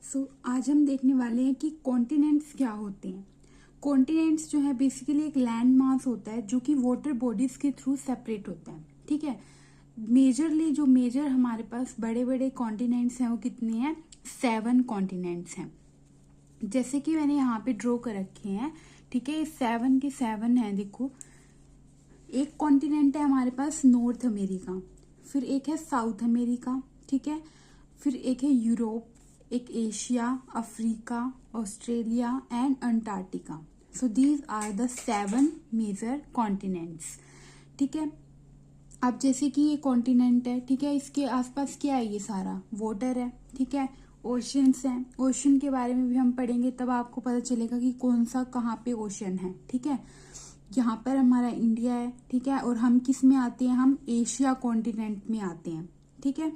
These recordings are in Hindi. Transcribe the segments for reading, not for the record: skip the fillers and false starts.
आज हम देखने वाले हैं कि कॉन्टिनेंट्स क्या होते हैं। कॉन्टिनेंट्स जो है बेसिकली एक लैंड मास होता है जो कि वाटर बॉडीज के थ्रू सेपरेट होता है। ठीक है, मेजरली जो मेजर हमारे पास बड़े बड़े कॉन्टिनेंट्स हैं वो कितने हैं? 7 कॉन्टिनेंट्स हैं, जैसे कि मैंने यहाँ पे ड्रॉ कर रखे हैं। ठीक है, ये 7 के 7 हैं। देखो, एक कॉन्टिनेंट है हमारे पास नॉर्थ अमेरिका, फिर एक है साउथ अमेरिका, ठीक है, फिर एक है यूरोप, एक Asia, Africa, Australia and Antarctica. So these are the 7 major continents. ठीक है, अब जैसे कि ये कॉन्टिनेंट है, ठीक है, इसके आसपास क्या है? ये सारा वाटर है। ठीक है, ओशंस हैं। ओशन के बारे में भी हम पढ़ेंगे, तब आपको पता चलेगा कि कौन सा कहाँ पे ओशन है। ठीक है, यहाँ पर हमारा इंडिया है। ठीक है, और हम किस में आते हैं? हम एशिया कॉन्टिनेंट में आते हैं। ठीक है,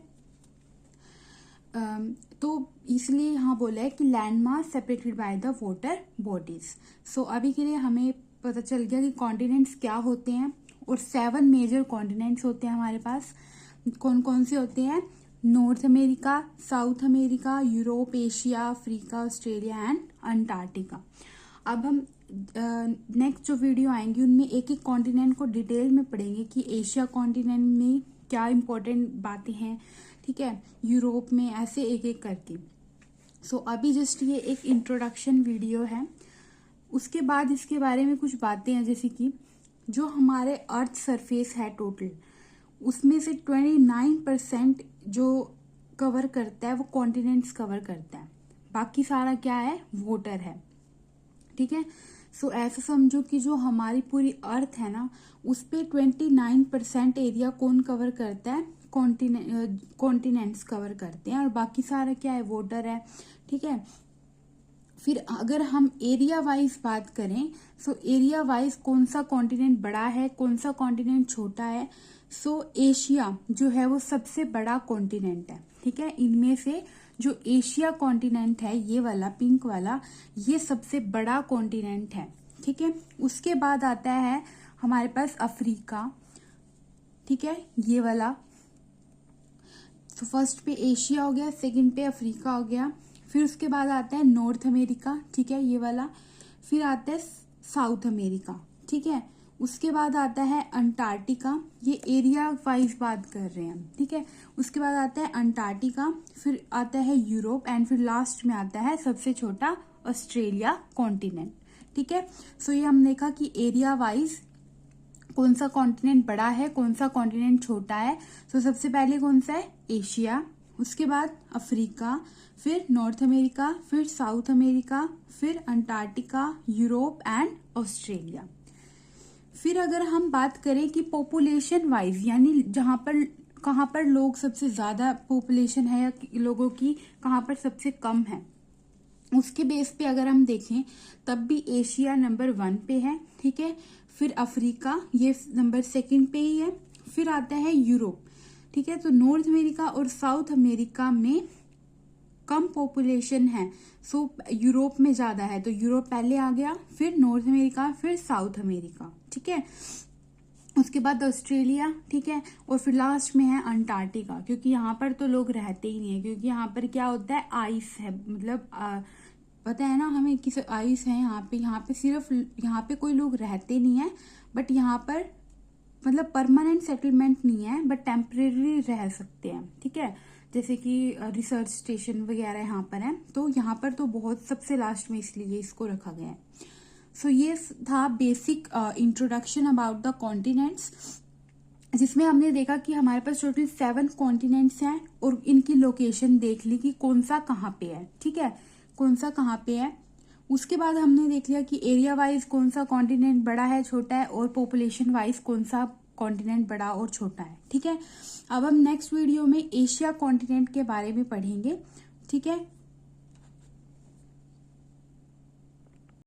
तो इसलिए यहाँ बोला है कि land mass separated by the water bodies. So अभी के लिए हमें पता चल गया कि कॉन्टिनेंट्स क्या होते हैं, और 7 मेजर कॉन्टिनेंट्स होते हैं हमारे पास। कौन कौन से होते हैं? North America, south America, Europe, Asia, Africa, Australia and Antarctica. अब हम नेक्स्ट जो वीडियो आएंगी उनमें एक एक कॉन्टिनेंट को डिटेल में पढ़ेंगे कि एशिया कॉन्टिनेंट में क्या इंपॉर्टेंट बातें हैं। ठीक है, यूरोप में, ऐसे एक एक करके। सो अभी जस्ट ये एक इंट्रोडक्शन वीडियो है। उसके बाद इसके बारे में कुछ बातें हैं, जैसे कि जो हमारे अर्थ सरफेस है टोटल, उसमें से 29% जो कवर करता है वो कॉन्टिनेंट्स कवर करता है। बाकी सारा क्या है? वाटर है। ठीक है, सो ऐसा समझो कि जो हमारी पूरी अर्थ है ना, उस पे 29% एरिया कौन कवर करता है? कॉन्टिनेंट्स कवर करते हैं, और बाकी सारा क्या है? वाटर है। ठीक है, फिर अगर हम एरिया वाइज बात करें, सो एरिया वाइज कौन सा कॉन्टिनेंट बड़ा है, कौन सा कॉन्टिनेंट छोटा है? सो एशिया जो है वो सबसे बड़ा कॉन्टिनेंट है। ठीक है, इनमें से जो एशिया कॉन्टिनेंट है, ये वाला पिंक वाला, ये सबसे बड़ा कॉन्टिनेंट है। ठीक है, उसके बाद आता है हमारे पास अफ्रीका। ठीक है, ये वाला। तो फर्स्ट पे एशिया हो गया, सेकंड पे अफ्रीका हो गया, फिर उसके बाद आता है नॉर्थ अमेरिका। ठीक है, ये वाला। फिर आता है साउथ अमेरिका। ठीक है, उसके बाद आता है अंटार्कटिका। ये एरिया वाइज बात कर रहे हैं हम। ठीक है, उसके बाद आता है अंटार्कटिका, फिर आता है यूरोप, एंड फिर लास्ट में आता है सबसे छोटा ऑस्ट्रेलिया कॉन्टिनेंट। ठीक है, सो ये हम देखा कि एरिया वाइज कौन सा कॉन्टिनेंट बड़ा है, कौन सा कॉन्टिनेंट छोटा है। सो सबसे पहले कौन सा है? एशिया, उसके बाद अफ्रीका, फिर नॉर्थ अमेरिका, फिर साउथ अमेरिका, फिर अंटार्कटिका, यूरोप एंड ऑस्ट्रेलिया। फिर अगर हम बात करें कि पॉपुलेशन वाइज, यानी जहां पर कहाँ पर लोग सबसे ज्यादा पॉपुलेशन है या लोगों की कहाँ पर सबसे कम है, उसके बेस पे अगर हम देखें तब भी एशिया नंबर 1 पे है। ठीक है, फिर अफ्रीका ये नंबर 2 पे ही है, फिर आता है यूरोप। ठीक है, तो नॉर्थ अमेरिका और साउथ अमेरिका में कम पॉपुलेशन है, सो यूरोप में ज्यादा है, तो यूरोप पहले आ गया, फिर नॉर्थ अमेरिका, फिर साउथ अमेरिका। ठीक है, उसके बाद ऑस्ट्रेलिया। ठीक है, और फिर लास्ट में है अंटार्कटिका, क्योंकि यहाँ पर तो लोग रहते ही नहीं है, क्योंकि यहाँ पर क्या होता है? आइस है, मतलब पता है ना हमें किस आइस है यहाँ पे सिर्फ यहाँ पे कोई लोग रहते नहीं है, बट यहाँ पर मतलब परमानेंट सेटलमेंट नहीं है, बट टेम्परेरी रह सकते हैं। ठीक है, जैसे कि रिसर्च स्टेशन वगैरह यहाँ पर है, तो यहाँ पर तो बहुत सबसे लास्ट में इसलिए इसको रखा गया है। सो ये था basic introduction about the continents, जिसमें हमने देखा कि हमारे पास टोटल 7 कॉन्टिनेंट्स हैं, और इनकी लोकेशन देख ली कि कौन सा कहाँ पे है। ठीक है, कौन सा कहाँ पे है। उसके बाद हमने देख लिया कि एरिया वाइज कौन सा कॉन्टिनेंट बड़ा है, छोटा है, और पॉपुलेशन वाइज कौन सा कॉन्टिनेंट बड़ा और छोटा है। ठीक है, अब हम नेक्स्ट वीडियो में एशिया कॉन्टिनेंट के बारे में पढ़ेंगे। ठीक है,